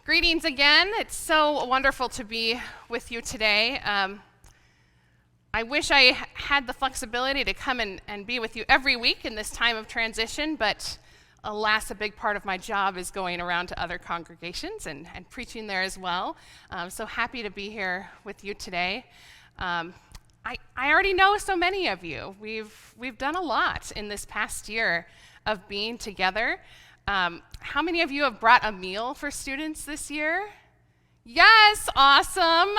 Greetings again. It's so wonderful to be with you today. I wish I had the flexibility to come and be with you every week in this time of transition, but alas, a big part of my job is going around to other congregations and preaching there as well. So happy to be here with you today. I already know so many of you. We've done a lot in this past year of being together. How many of you have brought a meal for students this year? Yes, awesome.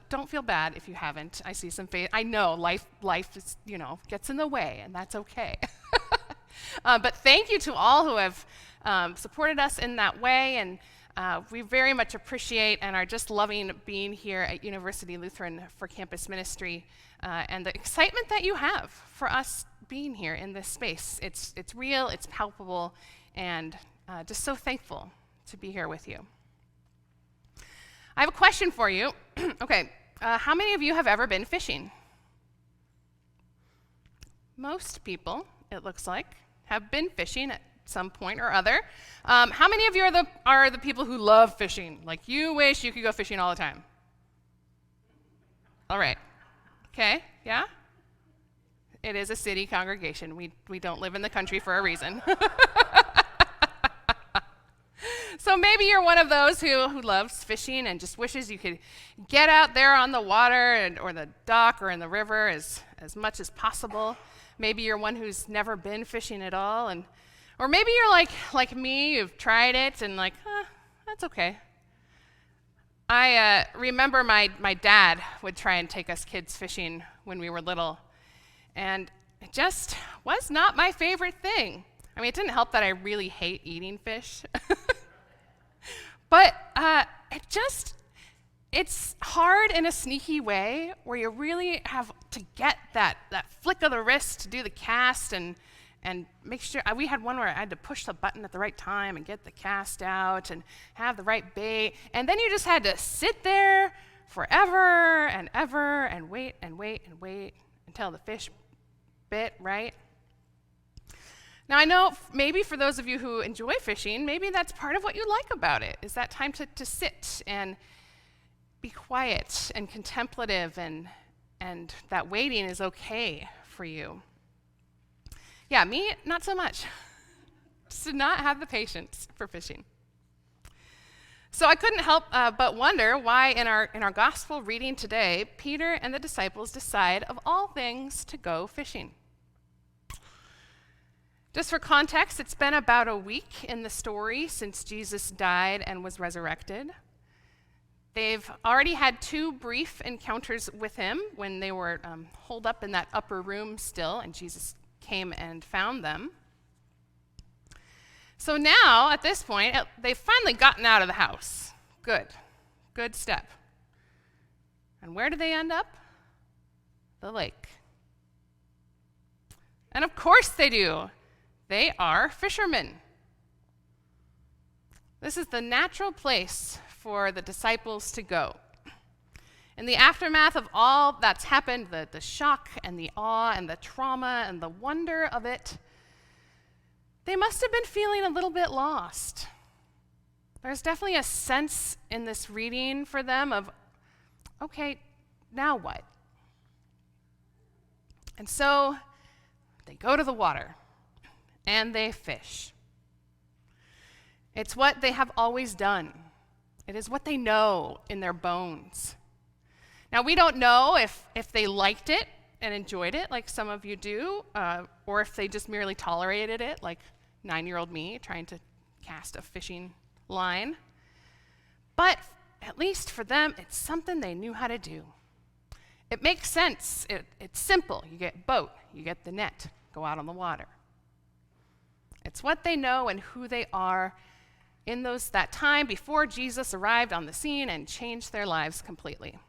Don't feel bad if you haven't. I see some face. I know life is, gets in the way, and that's okay. But thank you to all who have supported us in that way, and we very much appreciate and are just loving being here at University Lutheran for Campus Ministry and the excitement that you have for us being here in this space. It's real, it's palpable, and just so thankful to be here with you. I have a question for you. Okay, how many of you have ever been fishing? Most people, it looks like, have been fishing at some point or other. How many of you are the people who love fishing? Like you wish you could go fishing all the time? All right. Okay, yeah? It is a city congregation. We don't live in the country for a reason. So maybe you're one of those who loves fishing and just wishes you could get out there on the water or the dock or in the river as much as possible. Maybe you're one who's never been fishing at all, or maybe you're like me, you've tried it and that's okay. I remember my dad would try and take us kids fishing when we were little, and it just was not my favorite thing. I mean, it didn't help that I really hate eating fish. But it's hard in a sneaky way where you really have to get that flick of the wrist to do the cast and make sure. We had one where I had to push the button at the right time and get the cast out and have the right bait. And then you just had to sit there forever and ever and wait until the fish bit, right? Now, I know maybe for those of you who enjoy fishing, maybe that's part of what you like about it, is that time to sit and be quiet and contemplative, and that waiting is okay for you. Yeah, me, not so much. Just did not have the patience for fishing. So I couldn't help but wonder why in our gospel reading today, Peter and the disciples decide, of all things, to go fishing. Just for context, it's been about a week in the story since Jesus died and was resurrected. They've already had 2 brief encounters with him when they were holed up in that upper room still, and Jesus came and found them. So now, at this point, they've finally gotten out of the house. Good step. And where do they end up? The lake. And of course they do. They are fishermen. This is the natural place for the disciples to go. In the aftermath of all that's happened, the shock and the awe and the trauma and the wonder of it, they must have been feeling a little bit lost. There's definitely a sense in this reading for them of, okay, now what? And so they go to the water. And they fish. It's what they have always done. It is what they know in their bones. Now, we don't know if they liked it and enjoyed it like some of you do, or if they just merely tolerated it like 9-year-old me trying to cast a fishing line. But at least for them, it's something they knew how to do. It makes sense. It's simple. You get a boat, you get the net, go out on the water. It's what they know and who they are in that time before Jesus arrived on the scene and changed their lives completely.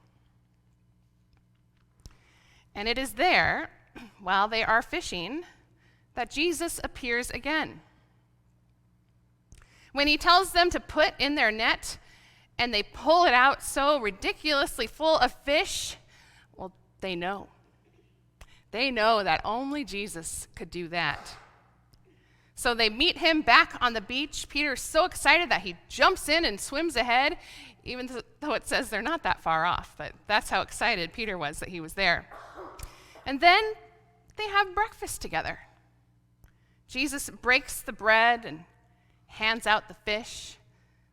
And it is there, while they are fishing, that Jesus appears again. When he tells them to put in their net and they pull it out so ridiculously full of fish, well, they know. They know that only Jesus could do that. So they meet him back on the beach. Peter's so excited that he jumps in and swims ahead, even though it says they're not that far off. But that's how excited Peter was that he was there. And then they have breakfast together. Jesus breaks the bread and hands out the fish.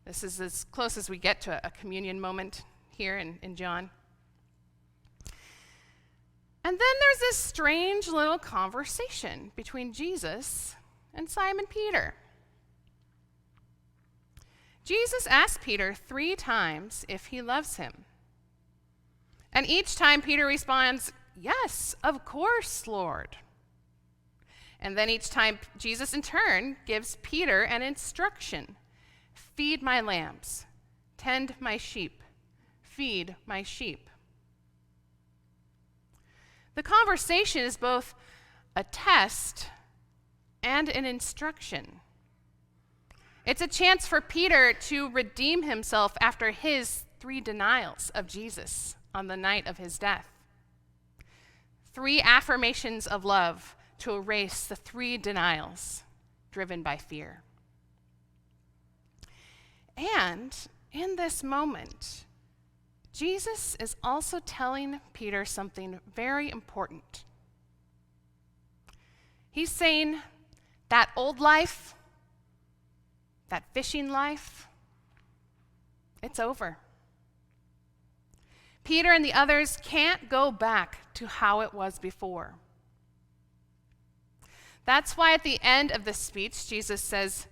This is as close as we get to a communion moment here in John. And then there's this strange little conversation between Jesus and Simon Peter. Jesus asks Peter 3 times if he loves him. And each time Peter responds, "Yes, of course, Lord." And then each time Jesus in turn gives Peter an instruction: feed my lambs, tend my sheep, feed my sheep. The conversation is both a test and an instruction. It's a chance for Peter to redeem himself after his 3 denials of Jesus on the night of his death. 3 affirmations of love to erase the 3 denials driven by fear. And in this moment, Jesus is also telling Peter something very important. He's saying that old life, that fishing life, it's over. Peter and the others can't go back to how it was before. That's why at the end of this speech, Jesus says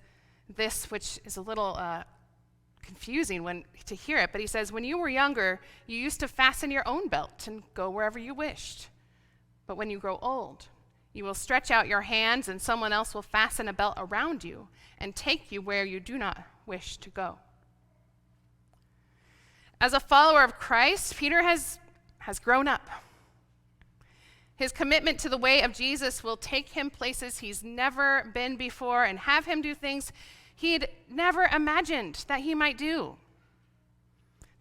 this, which is a little confusing to hear it, but he says, when you were younger, you used to fasten your own belt and go wherever you wished. But when you grow old, you will stretch out your hands and someone else will fasten a belt around you and take you where you do not wish to go. As a follower of Christ, Peter has grown up. His commitment to the way of Jesus will take him places he's never been before and have him do things he'd never imagined that he might do.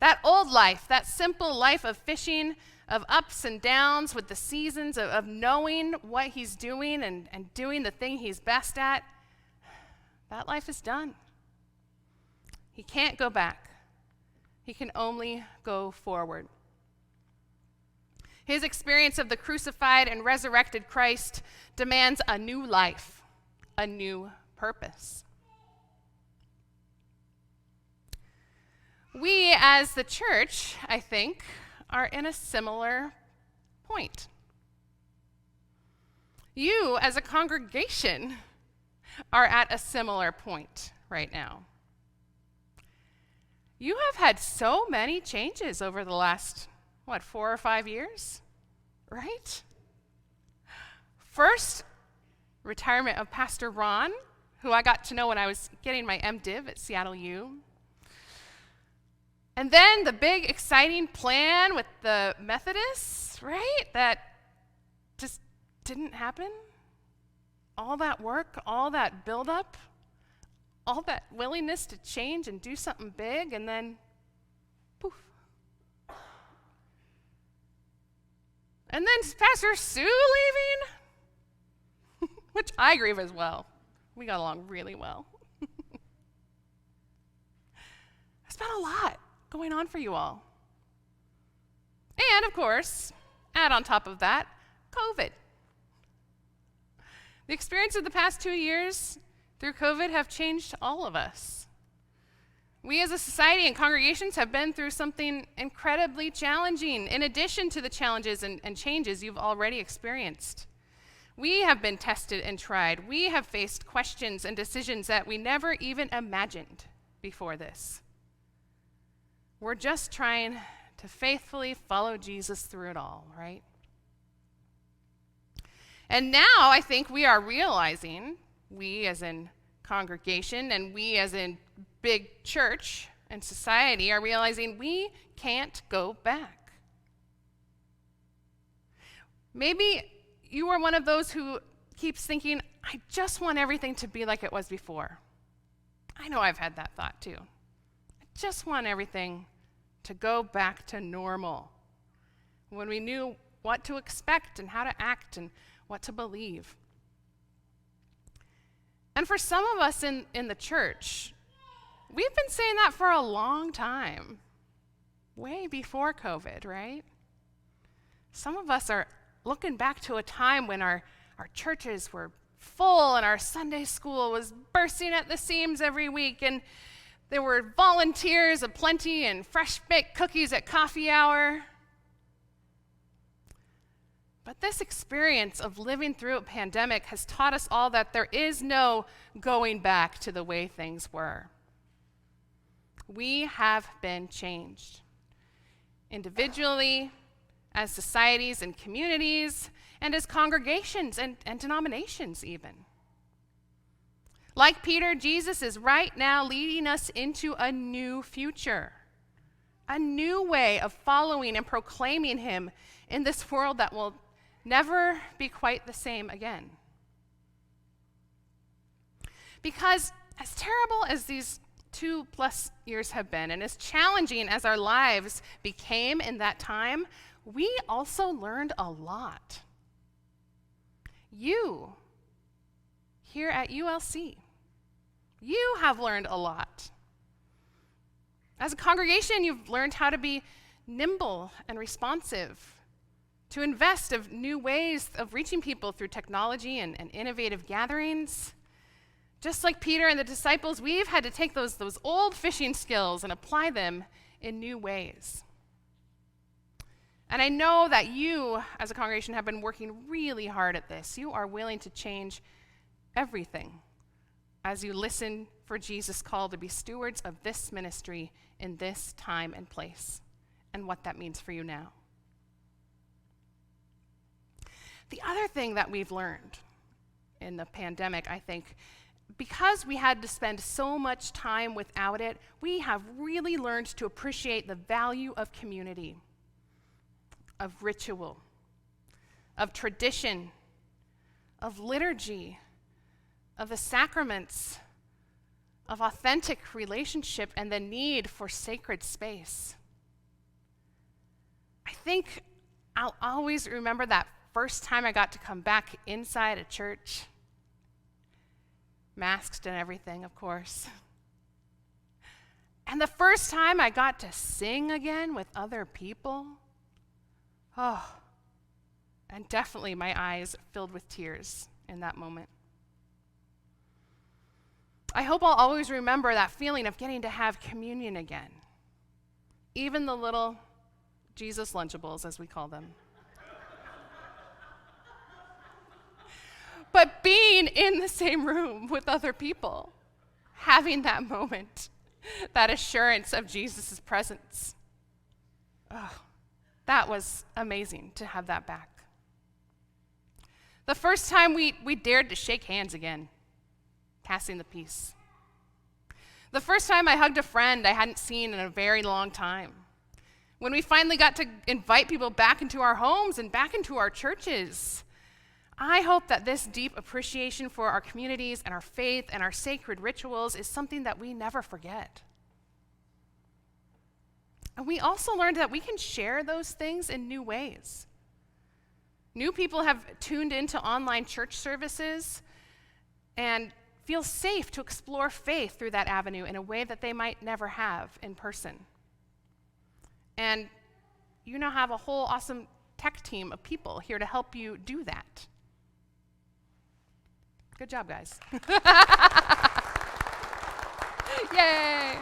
That old life, that simple life of fishing, of ups and downs with the seasons, of knowing what he's doing and doing the thing he's best at, that life is done. He can't go back. He can only go forward. His experience of the crucified and resurrected Christ demands a new life, a new purpose. We as the church, I think, are in a similar point. You as a congregation are at a similar point right now. You have had so many changes over the last, 4 or 5 years, right? First, retirement of Pastor Ron, who I got to know when I was getting my MDiv at Seattle U. And then the big exciting plan with the Methodists, right? That just didn't happen. All that work, all that buildup, all that willingness to change and do something big, and then poof. And then Pastor Sue leaving, which I grieve as well. We got along really well. It's been a lot going on for you all. And of course, add on top of that, COVID. The experience of the past 2 years through COVID have changed all of us. We as a society and congregations have been through something incredibly challenging, in addition to the challenges and changes you've already experienced. We have been tested and tried. We have faced questions and decisions that we never even imagined before this. We're just trying to faithfully follow Jesus through it all, right? And now I think we are realizing, we as in congregation and we as in big church and society are realizing we can't go back. Maybe you are one of those who keeps thinking, I just want everything to be like it was before. I know I've had that thought too. I just want everything to go back to normal, when we knew what to expect and how to act and what to believe. And for some of us in the church, we've been saying that for a long time, way before COVID, right? Some of us are looking back to a time when our churches were full and our Sunday school was bursting at the seams every week, and there were volunteers aplenty and fresh-baked cookies at coffee hour. But this experience of living through a pandemic has taught us all that there is no going back to the way things were. We have been changed. Individually, as societies and communities, and as congregations and denominations even. Like Peter, Jesus is right now leading us into a new future, a new way of following and proclaiming him in this world that will never be quite the same again. Because as terrible as these 2+ years have been, and as challenging as our lives became in that time, we also learned a lot. You, here at ULC, you have learned a lot. As a congregation, you've learned how to be nimble and responsive, to invest in new ways of reaching people through technology and innovative gatherings. Just like Peter and the disciples, we've had to take those old fishing skills and apply them in new ways. And I know that you, as a congregation, have been working really hard at this. You are willing to change everything as you listen for Jesus' call to be stewards of this ministry in this time and place, and what that means for you now. The other thing that we've learned in the pandemic, I think, because we had to spend so much time without it, we have really learned to appreciate the value of community, of ritual, of tradition, of liturgy, of the sacraments, of authentic relationship, and the need for sacred space. I think I'll always remember that first time I got to come back inside a church, masked and everything, of course. And the first time I got to sing again with other people. Oh, and definitely my eyes filled with tears in that moment. I hope I'll always remember that feeling of getting to have communion again. Even the little Jesus Lunchables, as we call them. But being in the same room with other people, having that moment, that assurance of Jesus' presence. Oh, that was amazing to have that back. The first time we dared to shake hands again, passing the peace. The first time I hugged a friend I hadn't seen in a very long time. When we finally got to invite people back into our homes and back into our churches. I hope that this deep appreciation for our communities and our faith and our sacred rituals is something that we never forget. And we also learned that we can share those things in new ways. New people have tuned into online church services and feel safe to explore faith through that avenue in a way that they might never have in person. And you now have a whole awesome tech team of people here to help you do that. Good job, guys. Yay!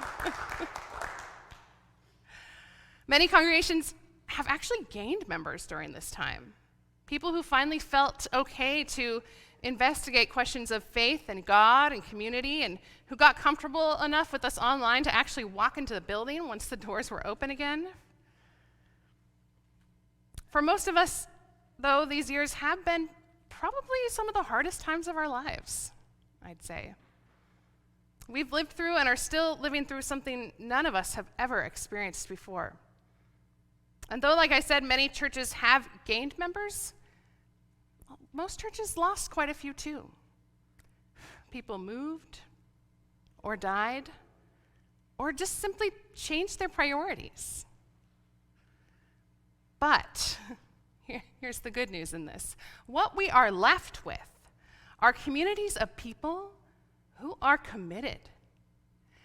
Many congregations have actually gained members during this time. People who finally felt okay to investigate questions of faith and God and community, and who got comfortable enough with us online to actually walk into the building once the doors were open again. For most of us, though, these years have been probably some of the hardest times of our lives, I'd say. We've lived through and are still living through something none of us have ever experienced before. And though, like I said, many churches have gained members, most churches lost quite a few too. People moved, or died, or just simply changed their priorities. But here's the good news in this. What we are left with are communities of people are committed,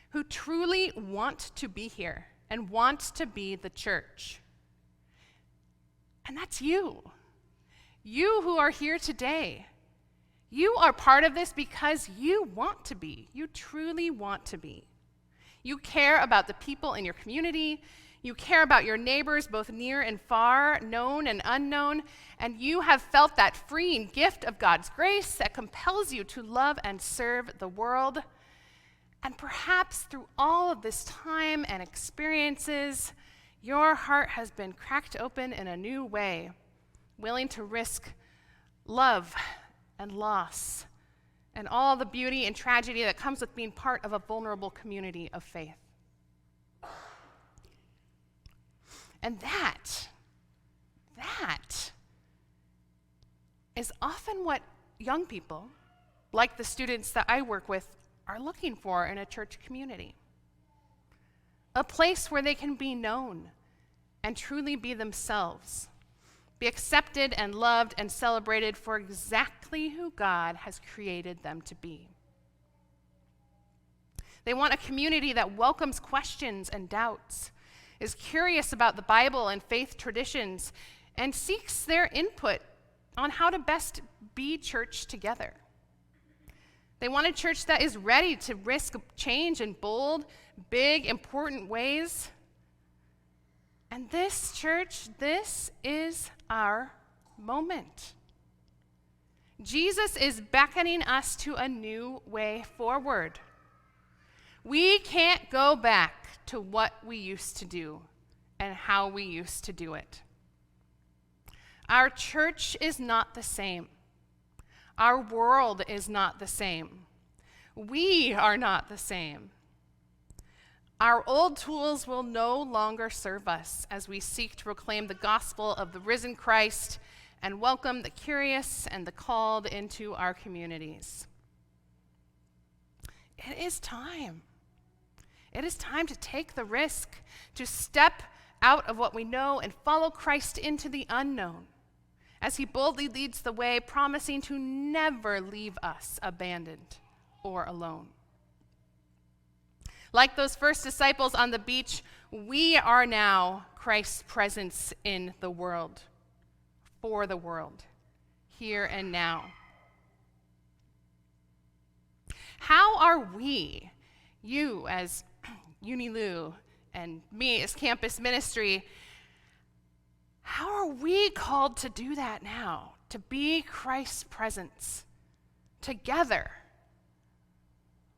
who truly want to be here and want to be the church. And that's you. You who are here today. You are part of this because you want to be. You truly want to be. You care about the people in your community. You care about your neighbors, both near and far, known and unknown. And you have felt that freeing gift of God's grace that compels you to love and serve the world. And perhaps through all of this time and experiences, your heart has been cracked open in a new way, willing to risk love and loss and all the beauty and tragedy that comes with being part of a vulnerable community of faith. And that is often what young people, like the students that I work with, are looking for in a church community. A place where they can be known and truly be themselves, be accepted and loved and celebrated for exactly who God has created them to be. They want a community that welcomes questions and doubts, is curious about the Bible and faith traditions, and seeks their input on how to best be church together. They want a church that is ready to risk change in bold, big, important ways. And this church, this is our moment. Jesus is beckoning us to a new way forward. We can't go back to what we used to do and how we used to do it. Our church is not the same. Our world is not the same. We are not the same. Our old tools will no longer serve us as we seek to proclaim the gospel of the risen Christ and welcome the curious and the called into our communities. It is time. It is time to take the risk, to step out of what we know and follow Christ into the unknown, as he boldly leads the way, promising to never leave us abandoned or alone. Like those first disciples on the beach, we are now Christ's presence in the world, for the world, here and now. How are we, you as UniLu and me as campus ministry, how are we called to do that now? To be Christ's presence together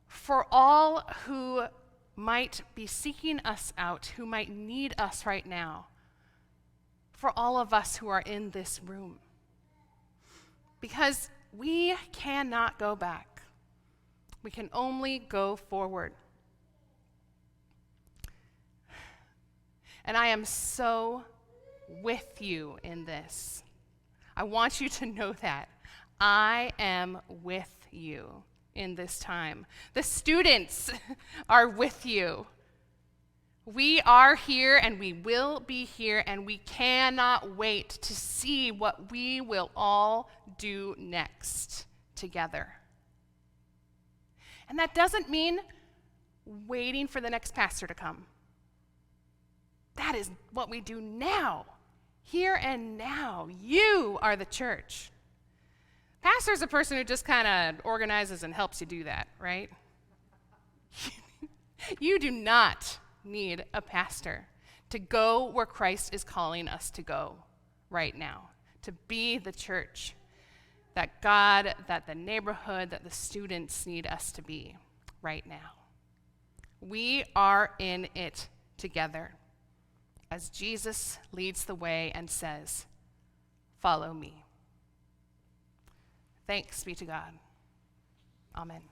for all who might be seeking us out, who might need us right now, for all of us who are in this room. Because we cannot go back. We can only go forward. And I am so with you in this. I want you to know that. I am with you in this time. The students are with you. We are here and we will be here, and we cannot wait to see what we will all do next together. And that doesn't mean waiting for the next pastor to come. That is what we do now, here and now. You are the church. Pastor's a person who just kind of organizes and helps you do that, right? You do not need a pastor to go where Christ is calling us to go right now, to be the church that God, that the neighborhood, that the students need us to be right now. We are in it together as Jesus leads the way and says, "Follow me." Thanks be to God. Amen.